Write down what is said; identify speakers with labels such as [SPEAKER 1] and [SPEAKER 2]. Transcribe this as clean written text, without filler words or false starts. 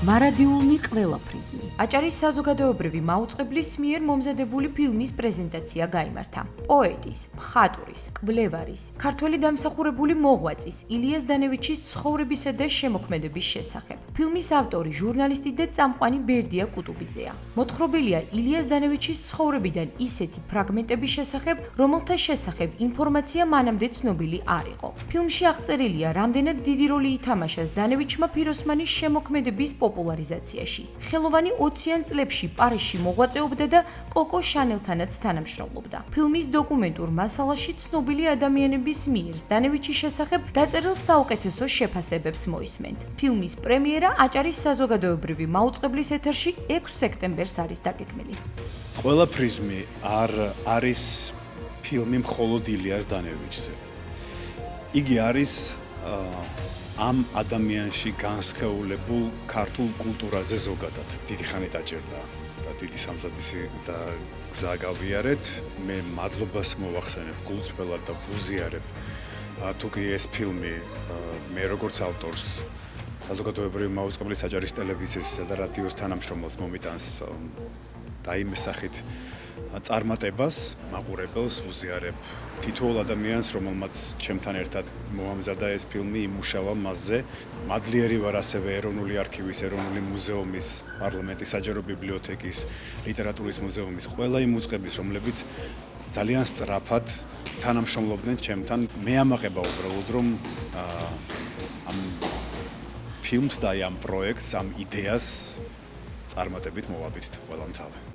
[SPEAKER 1] მარადიულნი ყველაფრიზმი. აჭარის საზოგადოებრივი მაუწყებლის მიერ მომზადებული ფილმის პრეზენტაცია გაიმართა. პოეტის, მხატვრის, კვლევარის, ქართველი დამსახურებული მოღვაწის ილიას დანევიჩის ცხოვრებისა და შემოქმედების შესახებ. ფილმის ავტორი ჟურნალისტი და წამყვანი ბერდია კუტუბიძეა. მოთხრობილია ილიას დანევიჩის ცხოვრებიდან ისეთი ფრაგმენტების შესახებ, რომელთა შესახებ ინფორმაცია მანამდე ცნობილი არ იყო. ფილმში აღწერილია, რამდენად დიდი როლი ითამაშა დანევიჩმა ფიროსმანის შემოქმედების პოპულარიზაციაში. ხელოვანი 20-იან წლებში პარიზში მოღვაწეობდა და კოკო შანელთანაც თანამშრომლობდა. ფილმის დოკუმენტურ მასალაში ცნობილი ადამიანების მიერ დანევიჩის შესახებ დაწერილ საუკეთესო შეფასებებს მოისმენთ. ფილმის პრემიერა აჭარის საზოგადოებრივი მაუწყებლის ეთერში 6 სექტემბერს არის დაგეგმილი.
[SPEAKER 2] ყველა პრიზმი არ არის ფილმი მხოლოდ ილიას დანევიჩზე. იგი არის ამ ადამიანში განსხეულებულ ქართულ კულტურაზე ზოგადად. დიდი ხანი დაჭერდა და დიდი სამზადისი და გზა გავიარეთ. მე მადლობას მოვახსენებ გულწრფელად და ვუზიარებ თუკი ეს ფილმი მე როგორც ავტორს საზოგადოებრივი მაუწყებლის აჭარის ტელევიზიისა და რადიოს თანამშრომელს მომიტანს რაიმე სახით წარმატებას, მაყურებელს ვუზიარებ თითოეულ ადამიანს, რომელმაც ჩემთან ერთად მოამზადა ეს ფილმი, იმუშავა მასზე. მადლიერი ვარ ასევე ეროვნული არქივის, ეროვნული მუზეუმის, პარლამენტის საჯარო ბიბლიოთეკის, ლიტერატურის მუზეუმის ყველა იმ უწყების, რომლებიც ძალიან სწრაფად თანამშრომლობდნენ ჩემთან. მე ამაყება უბრალოდ რომ ამ ფილმს და ამ პროექტს, ამ იდეას წარმატებით მოვაბიძთ ყველამ თავი.